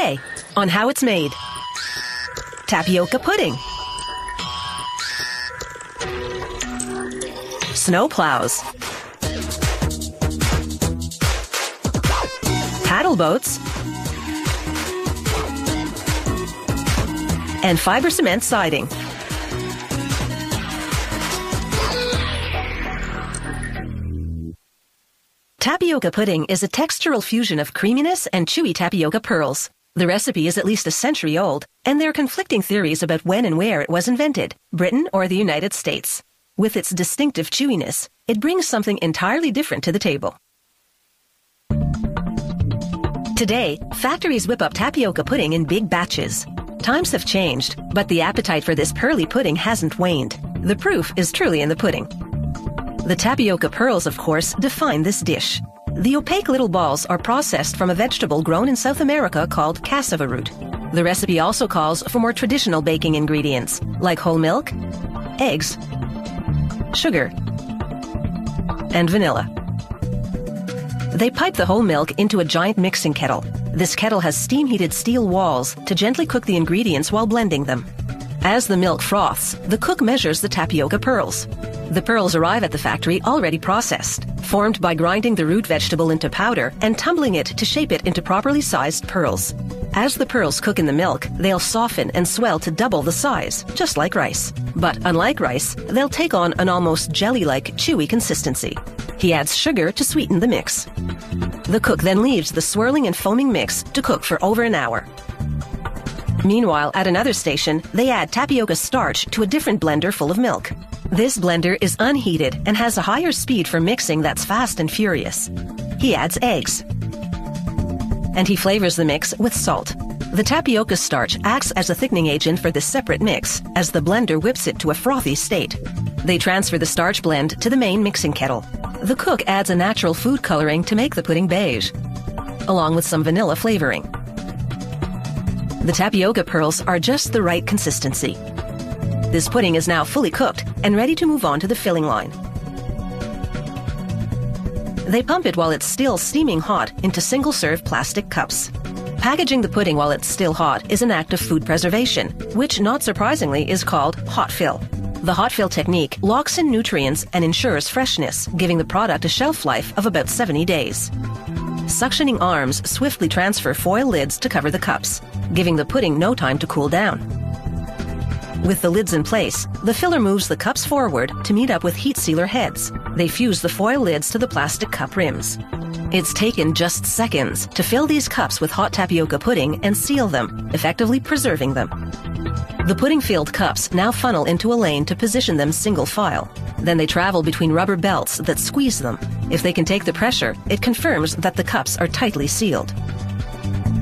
Today, on how it's made. Tapioca pudding. Snowplows. Paddle boats. And fiber cement siding. Tapioca pudding is a textural fusion of creaminess and chewy tapioca pearls. The recipe is at least a century old, and there are conflicting theories about when and where it was invented, Britain or the United States. With its distinctive chewiness, it brings something entirely different to the table. Today, factories whip up tapioca pudding in big batches. Times have changed, but the appetite for this pearly pudding hasn't waned. The proof is truly in the pudding. The tapioca pearls, of course, define this dish. The opaque little balls are processed from a vegetable grown in South America called cassava root. The recipe also calls for more traditional baking ingredients, like whole milk, eggs, sugar, and vanilla. They pipe the whole milk into a giant mixing kettle. This kettle has steam-heated steel walls to gently cook the ingredients while blending them. As the milk froths, the cook measures the tapioca pearls. The pearls arrive at the factory already processed, formed by grinding the root vegetable into powder and tumbling it to shape it into properly sized pearls. As the pearls cook in the milk, they'll soften and swell to double the size, just like rice. But unlike rice, they'll take on an almost jelly-like, chewy consistency. He adds sugar to sweeten the mix. The cook then leaves the swirling and foaming mix to cook for over an hour. Meanwhile, at another station, they add tapioca starch to a different blender full of milk. This blender is unheated and has a higher speed for mixing that's fast and furious. He adds eggs. And he flavors the mix with salt. The tapioca starch acts as a thickening agent for this separate mix, as the blender whips it to a frothy state. They transfer the starch blend to the main mixing kettle. The cook adds a natural food coloring to make the pudding beige, along with some vanilla flavoring. The tapioca pearls are just the right consistency. This pudding is now fully cooked and ready to move on to the filling line. They pump it while it's still steaming hot into single-serve plastic cups. Packaging the pudding while it's still hot is an act of food preservation, which, not surprisingly, is called hot fill. The hot fill technique locks in nutrients and ensures freshness, giving the product a shelf life of about 70 days. Suctioning arms swiftly transfer foil lids to cover the cups, giving the pudding no time to cool down. With the lids in place, the filler moves the cups forward to meet up with heat sealer heads. They fuse the foil lids to the plastic cup rims. It's taken just seconds to fill these cups with hot tapioca pudding and seal them, effectively preserving them. The pudding-filled cups now funnel into a lane to position them single file. Then they travel between rubber belts that squeeze them. If they can take the pressure, it confirms that the cups are tightly sealed.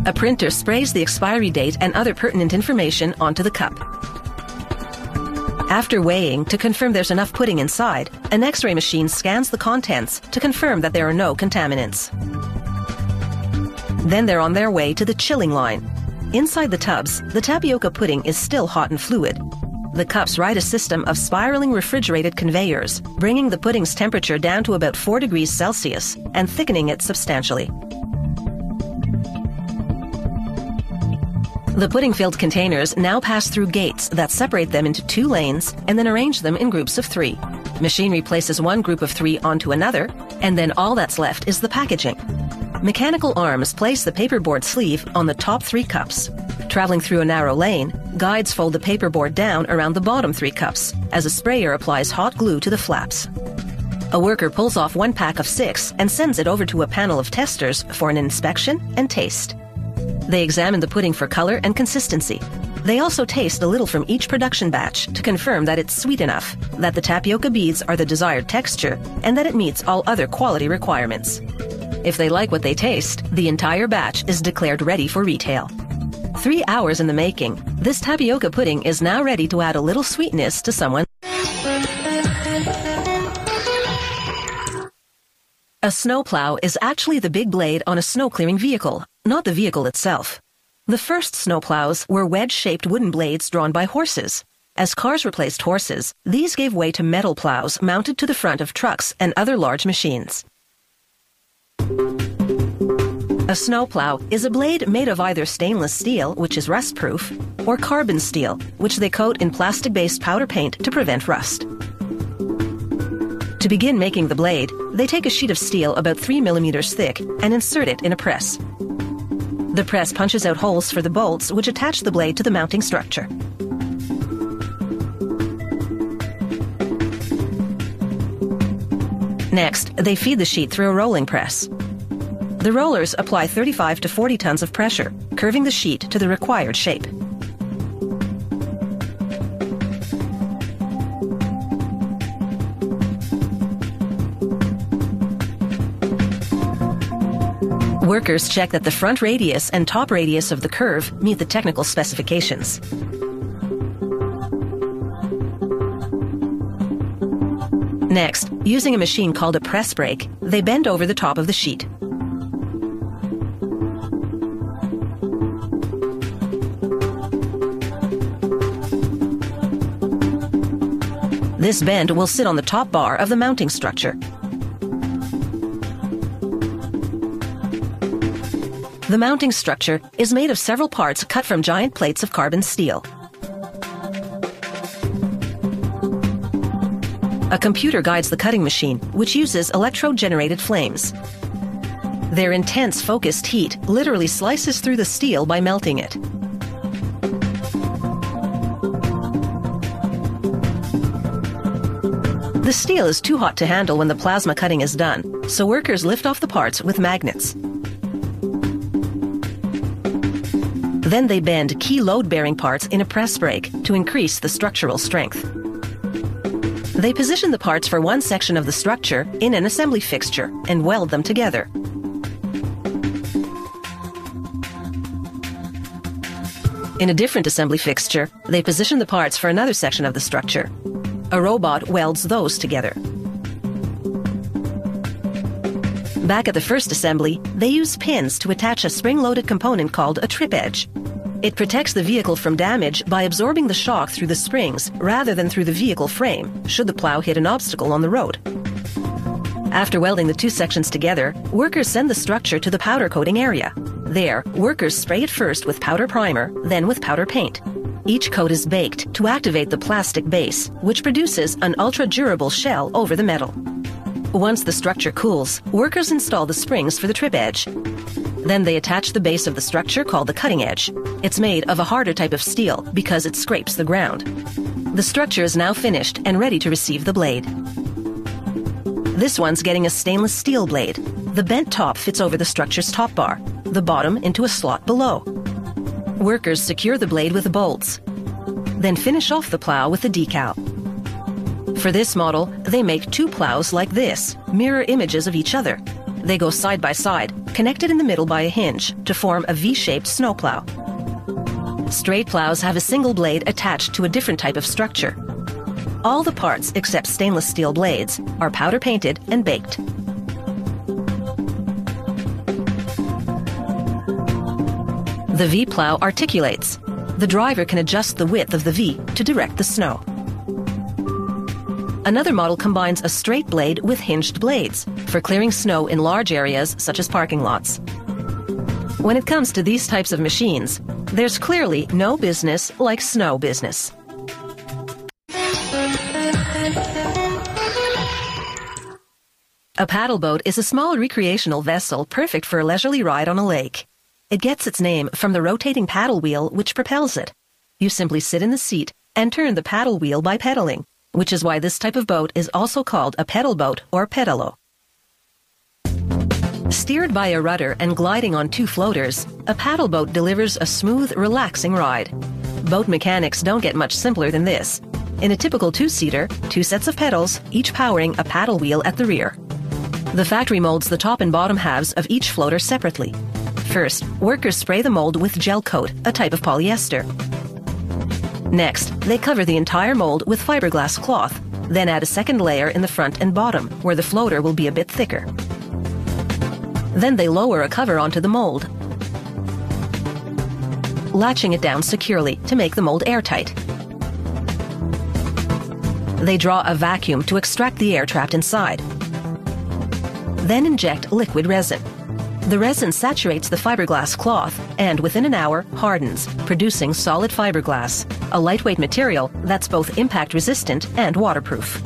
A printer sprays the expiry date and other pertinent information onto the cup. After weighing to confirm there's enough pudding inside, an X-ray machine scans the contents to confirm that there are no contaminants. Then they're on their way to the chilling line. Inside the tubs, the tapioca pudding is still hot and fluid. The cups ride a system of spiraling refrigerated conveyors, bringing the pudding's temperature down to about 4 degrees Celsius and thickening it substantially. The pudding-filled containers now pass through gates that separate them into 2 lanes and then arrange them in groups of 3. Machinery places one group of 3 onto another, and then all that's left is the packaging. Mechanical arms place the paperboard sleeve on the top 3 cups. Traveling through a narrow lane, guides fold the paperboard down around the bottom 3 cups as a sprayer applies hot glue to the flaps. A worker pulls off 1 pack of 6 and sends it over to a panel of testers for an inspection and taste. They examine the pudding for color and consistency. They also taste a little from each production batch to confirm that it's sweet enough, that the tapioca beads are the desired texture, and that it meets all other quality requirements. If they like what they taste, the entire batch is declared ready for retail. 3 hours in the making, this tapioca pudding is now ready to add a little sweetness to someone. A snowplow is actually the big blade on a snow-clearing vehicle, not the vehicle itself. The first snowplows were wedge-shaped wooden blades drawn by horses. As cars replaced horses, these gave way to metal plows mounted to the front of trucks and other large machines. A snowplow is a blade made of either stainless steel, which is rust-proof, or carbon steel, which they coat in plastic-based powder paint to prevent rust. To begin making the blade, they take a sheet of steel about 3 millimeters thick and insert it in a press. The press punches out holes for the bolts which attach the blade to the mounting structure. Next, they feed the sheet through a rolling press. The rollers apply 35 to 40 tons of pressure, curving the sheet to the required shape. Workers check that the front radius and top radius of the curve meet the technical specifications. Next, using a machine called a press brake, they bend over the top of the sheet. This bend will sit on the top bar of the mounting structure. The mounting structure is made of several parts cut from giant plates of carbon steel. A computer guides the cutting machine, which uses electrode-generated flames. Their intense focused heat literally slices through the steel by melting it. The steel is too hot to handle when the plasma cutting is done, so workers lift off the parts with magnets. Then they bend key load-bearing parts in a press brake to increase the structural strength. They position the parts for one section of the structure in an assembly fixture and weld them together. In a different assembly fixture, they position the parts for another section of the structure. A robot welds those together. Back at the first assembly, they use pins to attach a spring-loaded component called a trip edge. It protects the vehicle from damage by absorbing the shock through the springs rather than through the vehicle frame, should the plow hit an obstacle on the road. After welding the two sections together, workers send the structure to the powder coating area. There, workers spray it first with powder primer, then with powder paint. Each coat is baked to activate the plastic base, which produces an ultra-durable shell over the metal. Once the structure cools, workers install the springs for the trip edge. Then they attach the base of the structure called the cutting edge. It's made of a harder type of steel because it scrapes the ground. The structure is now finished and ready to receive the blade. This one's getting a stainless steel blade. The bent top fits over the structure's top bar, the bottom into a slot below. Workers secure the blade with bolts, then finish off the plow with a decal. For this model, they make two plows like this, mirror images of each other. They go side by side, connected in the middle by a hinge, to form a V-shaped snowplow. Straight plows have a single blade attached to a different type of structure. All the parts, except stainless steel blades, are powder painted and baked. The V-plow articulates. The driver can adjust the width of the V to direct the snow. Another model combines a straight blade with hinged blades for clearing snow in large areas such as parking lots. When it comes to these types of machines, there's clearly no business like snow business. A paddle boat is a small recreational vessel perfect for a leisurely ride on a lake. It gets its name from the rotating paddle wheel which propels it. You simply sit in the seat and turn the paddle wheel by pedaling, which is why this type of boat is also called a pedal boat or pedalo. Steered by a rudder and gliding on two floaters, a paddle boat delivers a smooth, relaxing ride. Boat mechanics don't get much simpler than this. In a typical two-seater, two sets of pedals, each powering a paddle wheel at the rear. The factory molds the top and bottom halves of each floater separately. First, workers spray the mold with gel coat, a type of polyester. Next, they cover the entire mold with fiberglass cloth, then add a second layer in the front and bottom, where the floater will be a bit thicker. Then they lower a cover onto the mold, latching it down securely to make the mold airtight. They draw a vacuum to extract the air trapped inside, then inject liquid resin. The resin saturates the fiberglass cloth and within an hour hardens, producing solid fiberglass, a lightweight material that's both impact resistant and waterproof.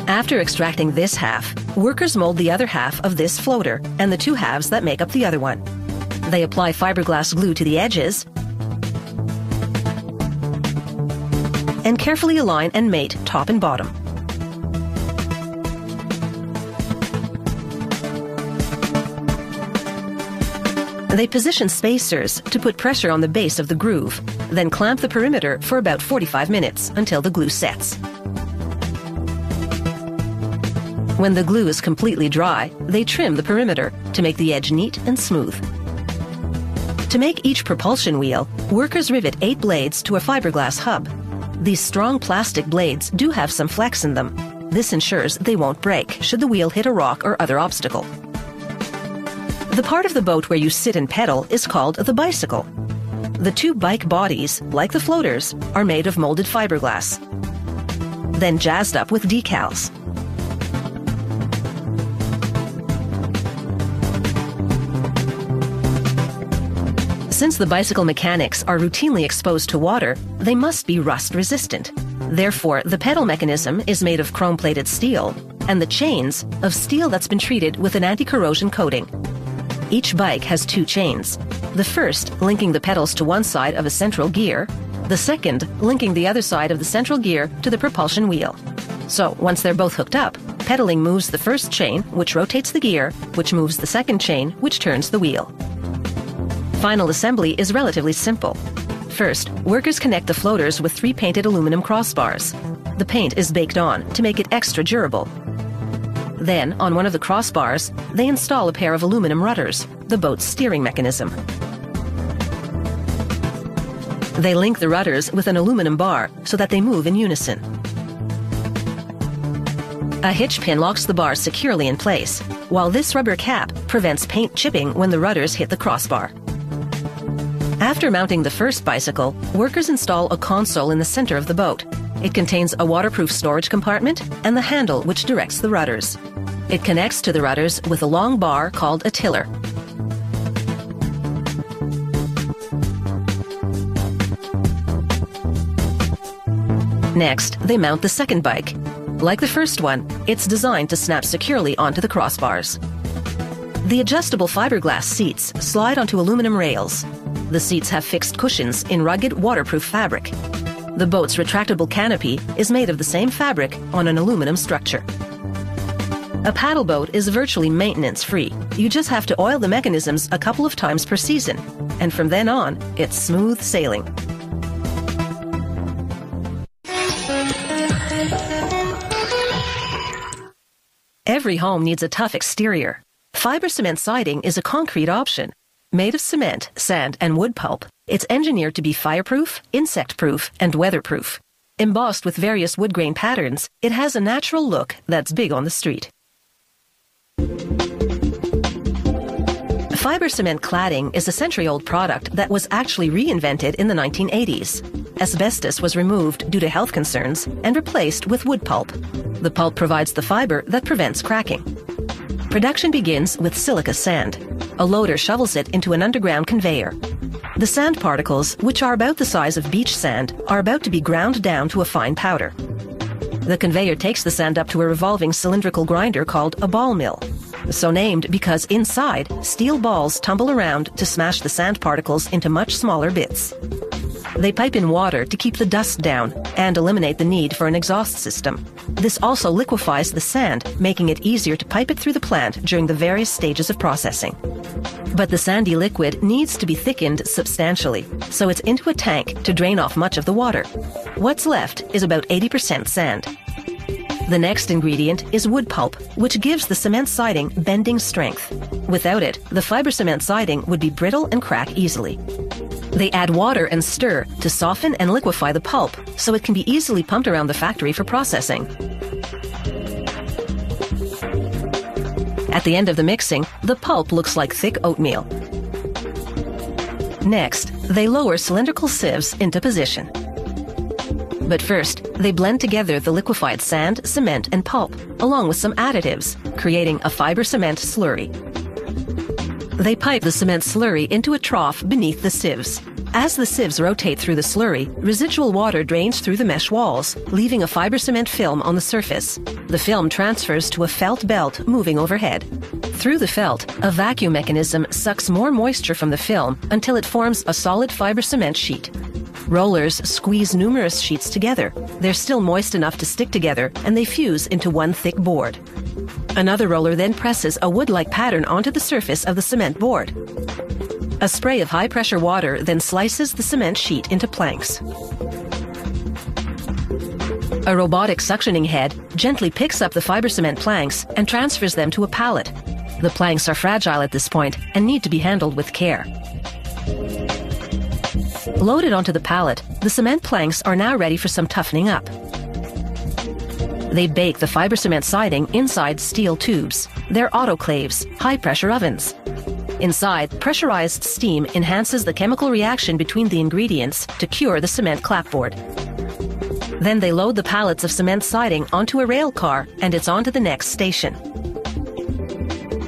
After extracting this half, workers mold the other half of this floater and the two halves that make up the other one. They apply fiberglass glue to the edges and carefully align and mate top and bottom. They position spacers to put pressure on the base of the groove, then clamp the perimeter for about 45 minutes until the glue sets. When the glue is completely dry, they trim the perimeter to make the edge neat and smooth. To make each propulsion wheel, workers rivet 8 blades to a fiberglass hub. These strong plastic blades do have some flex in them. This ensures they won't break should the wheel hit a rock or other obstacle. The part of the boat where you sit and pedal is called the bicycle. The 2 bike bodies, like the floaters, are made of molded fiberglass, then jazzed up with decals. Since the bicycle mechanics are routinely exposed to water, they must be rust resistant. Therefore, the pedal mechanism is made of chrome-plated steel, and the chains of steel that's been treated with an anti-corrosion coating. Each bike has 2 chains, the first linking the pedals to one side of a central gear, the second linking the other side of the central gear to the propulsion wheel. So, once they're both hooked up, pedaling moves the first chain, which rotates the gear, which moves the second chain, which turns the wheel. Final assembly is relatively simple. First, workers connect the floaters with 3 painted aluminum crossbars. The paint is baked on to make it extra durable. Then, on one of the crossbars, they install a pair of aluminum rudders, the boat's steering mechanism. They link the rudders with an aluminum bar so that they move in unison. A hitch pin locks the bar securely in place, while this rubber cap prevents paint chipping when the rudders hit the crossbar. After mounting the first bicycle, workers install a console in the center of the boat. It contains a waterproof storage compartment and the handle which directs the rudders. It connects to the rudders with a long bar called a tiller. Next, they mount the second bike. Like the first one, it's designed to snap securely onto the crossbars. The adjustable fiberglass seats slide onto aluminum rails. The seats have fixed cushions in rugged, waterproof fabric. The boat's retractable canopy is made of the same fabric on an aluminum structure. A paddle boat is virtually maintenance-free. You just have to oil the mechanisms a couple of times per season, and from then on, it's smooth sailing. Every home needs a tough exterior. Fiber cement siding is a concrete option. Made of cement, sand, and wood pulp, it's engineered to be fireproof, insect-proof, and weatherproof. Embossed with various wood grain patterns, it has a natural look that's big on the street. Fiber cement cladding is a century-old product that was actually reinvented in the 1980s. Asbestos was removed due to health concerns and replaced with wood pulp. The pulp provides the fiber that prevents cracking. Production begins with silica sand. A loader shovels it into an underground conveyor. The sand particles, which are about the size of beach sand, are about to be ground down to a fine powder. The conveyor takes the sand up to a revolving cylindrical grinder called a ball mill, so named because inside, steel balls tumble around to smash the sand particles into much smaller bits. They pipe in water to keep the dust down and eliminate the need for an exhaust system. This also liquefies the sand, making it easier to pipe it through the plant during the various stages of processing. But the sandy liquid needs to be thickened substantially, so it's into a tank to drain off much of the water. What's left is about 80% sand. The next ingredient is wood pulp, which gives the cement siding bending strength. Without it, the fiber cement siding would be brittle and crack easily. They add water and stir to soften and liquefy the pulp so it can be easily pumped around the factory for processing. At the end of the mixing, the pulp looks like thick oatmeal. Next, they lower cylindrical sieves into position. But first, they blend together the liquefied sand, cement, and pulp, along with some additives, creating a fiber cement slurry. They pipe the cement slurry into a trough beneath the sieves. As the sieves rotate through the slurry, residual water drains through the mesh walls, leaving a fiber cement film on the surface. The film transfers to a felt belt moving overhead. Through the felt, a vacuum mechanism sucks more moisture from the film until it forms a solid fiber cement sheet. Rollers squeeze numerous sheets together. They're still moist enough to stick together, and they fuse into one thick board. Another roller then presses a wood-like pattern onto the surface of the cement board. A spray of high-pressure water then slices the cement sheet into planks. A robotic suctioning head gently picks up the fiber cement planks and transfers them to a pallet. The planks are fragile at this point and need to be handled with care. Loaded onto the pallet, the cement planks are now ready for some toughening up. They bake the fiber cement siding inside steel tubes. They're autoclaves, high-pressure ovens. Inside, pressurized steam enhances the chemical reaction between the ingredients to cure the cement clapboard. Then they load the pallets of cement siding onto a rail car, and it's on to the next station.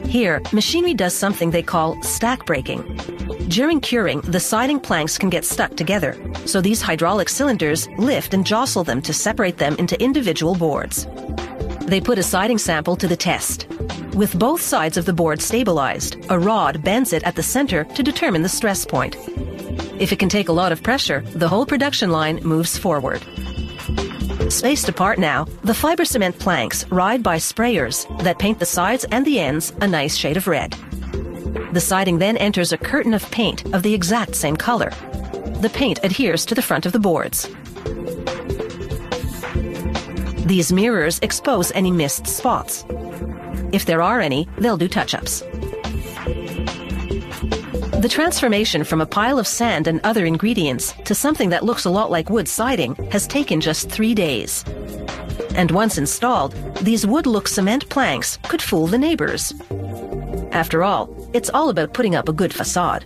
Here, machinery does something they call stack breaking. During curing, the siding planks can get stuck together, so these hydraulic cylinders lift and jostle them to separate them into individual boards. They put a siding sample to the test. With both sides of the board stabilized, a rod bends it at the center to determine the stress point. If it can take a lot of pressure, the whole production line moves forward. Spaced apart now, the fiber cement planks ride by sprayers that paint the sides and the ends a nice shade of red. The siding then enters a curtain of paint of the exact same color. The paint adheres to the front of the boards. These mirrors expose any missed spots. If there are any, they'll do touch-ups. The transformation from a pile of sand and other ingredients to something that looks a lot like wood siding has taken just 3 days. And once installed, these wood-look cement planks could fool the neighbors. After all, it's all about putting up a good facade.